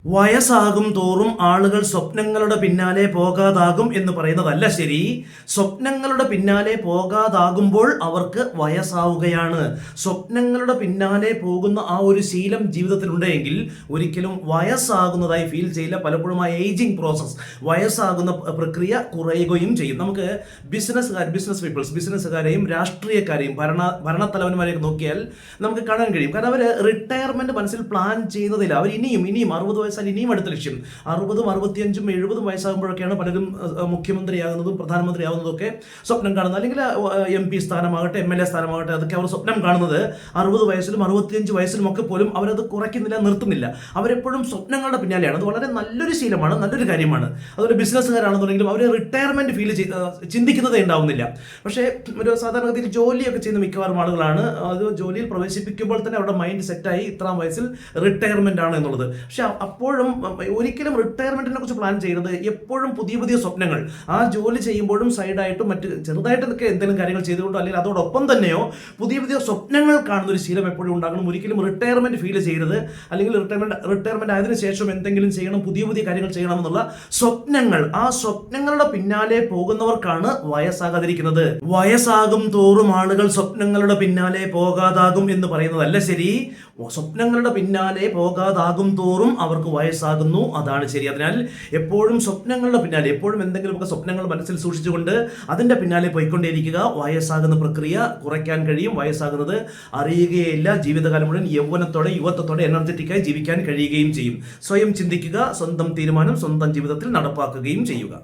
വയസ്സാകും തോറും ആളുകൾ സ്വപ്നങ്ങളുടെ പിന്നാലെ പോകാതാകും എന്ന് പറയുന്നതല്ല ശരി. സ്വപ്നങ്ങളുടെ പിന്നാലെ പോകാതാകുമ്പോൾ അവർക്ക് വയസ്സാവുകയാണ്. സ്വപ്നങ്ങളുടെ പിന്നാലെ പോകുന്ന ആ ഒരു ശീലം ജീവിതത്തിലുണ്ടെങ്കിൽ ഒരിക്കലും വയസ്സാകുന്നതായി ഫീൽ ചെയ്യില്ല. പലപ്പോഴും ആ ഏജിങ് പ്രോസസ്, വയസ്സാകുന്ന പ്രക്രിയ കുറയുകയും ചെയ്യും. നമുക്ക് ബിസിനസ്സുകാരെയും രാഷ്ട്രീയക്കാരെയും ഭരണത്തലവന്മാരെയൊക്കെ നോക്കിയാൽ നമുക്ക് കാണാൻ കഴിയും. കാരണം അവർ റിട്ടയർമെന്റ് മനസ്സിൽ പ്ലാൻ ചെയ്യുന്നതില്ല. അവർ ഇനിയും 60 വയസ്സാൽ ഇനിയും അടുത്ത ലക്ഷ്യം 60, 65, 70 വയസ്സാകുമ്പോഴൊക്കെയാണ് പലരും മുഖ്യമന്ത്രിയാകുന്നതും പ്രധാനമന്ത്രിയാകുന്നതും ഒക്കെ സ്വപ്നം കാണുന്നത്. അല്ലെങ്കിൽ MP സ്ഥാനമാകട്ടെ, MLA സ്ഥാനമാകട്ടെ, അതൊക്കെ അവർ സ്വപ്നം കാണുന്നത് 60 വയസ്സിലും 65 വയസ്സിലും ഒക്കെ പോലും അവരത് കുറയ്ക്കുന്നില്ല, നിർത്തുന്നില്ല. അവരെപ്പോഴും സ്വപ്നങ്ങളുടെ പിന്നാലെയാണ്. അത് വളരെ നല്ലൊരു ശീലമാണ്, നല്ലൊരു കാര്യമാണ്. അതുപോലെ ബിസിനസ്സുകാരാണെന്നുണ്ടെങ്കിലും അവർ റിട്ടയർമെന്റ് ഫീൽ ചിന്തിക്കുന്നതേ ഉണ്ടാവുന്നില്ല. പക്ഷേ ഒരു സാധാരണഗതിയിൽ ജോലിയൊക്കെ ചെയ്യുന്ന മിക്കവാറും ആളുകളാണ് അത് ജോലിയിൽ പ്രവേശിപ്പിക്കുമ്പോൾ തന്നെ അവരുടെ മൈൻഡ് സെറ്റായി ഇത്രാം വയസ്സിൽ റിട്ടയർമെന്റ് ആണ് എന്നുള്ളത്. പക്ഷെ അപ്പോഴും ഒരിക്കലും റിട്ടയർമെന്റിനെ കുറിച്ച് പ്ലാൻ ചെയ്യരുത്. എപ്പോഴും പുതിയ പുതിയ സ്വപ്നങ്ങൾ, ആ ജോലി ചെയ്യുമ്പോഴും സൈഡായിട്ടും മറ്റ് ചെറുതായിട്ടൊക്കെ എന്തെങ്കിലും കാര്യങ്ങൾ ചെയ്തുകൊണ്ടോ അല്ലെങ്കിൽ അതോടൊപ്പം തന്നെയോ പുതിയ പുതിയ സ്വപ്നങ്ങൾ കാണുന്ന ഒരു ശീലം എപ്പോഴും ഉണ്ടാകണം. ഒരിക്കലും റിട്ടയർമെന്റ് ഫീൽ ചെയ്യരുത്. അല്ലെങ്കിൽ റിട്ടയർമെന്റ് ആയതിനു ശേഷം എന്തെങ്കിലും ചെയ്യണം, പുതിയ പുതിയ കാര്യങ്ങൾ ചെയ്യണമെന്നുള്ള സ്വപ്നങ്ങൾ, ആ സ്വപ്നങ്ങളുടെ പിന്നാലെ പോകുന്നവർക്കാണ് വയസ്സാകാതിരിക്കുന്നത്. വയസ്സാകും തോറും ആളുകൾ സ്വപ്നങ്ങളുടെ പിന്നാലെ പോകാതാകും എന്ന് പറയുന്നതല്ല ശരി. സ്വപ്നങ്ങളുടെ പിന്നാലെ പോകാതാകും തോറും അവർക്ക് വയസ്സാകുന്നു, അതാണ് ശരി. അതിനാൽ എപ്പോഴും സ്വപ്നങ്ങളുടെ പിന്നാലെ, എപ്പോഴും എന്തെങ്കിലുമൊക്കെ സ്വപ്നങ്ങൾ മനസ്സിൽ സൂക്ഷിച്ചുകൊണ്ട് അതിൻ്റെ പിന്നാലെ പോയിക്കൊണ്ടേയിരിക്കുക. വയസ്സാകുന്ന പ്രക്രിയ കുറയ്ക്കാൻ കഴിയും. വയസ്സാകുന്നത് അറിയുകയില്ല. ജീവിതകാലം മുഴുവൻ യൗവനത്തോടെ, യുവത്വത്തോടെ എനർജറ്റിക്കായി ജീവിക്കാൻ കഴിയുകയും ചെയ്യും. സ്വയം ചിന്തിക്കുക, സ്വന്തം തീരുമാനം സ്വന്തം ജീവിതത്തിൽ നടപ്പാക്കുകയും ചെയ്യുക.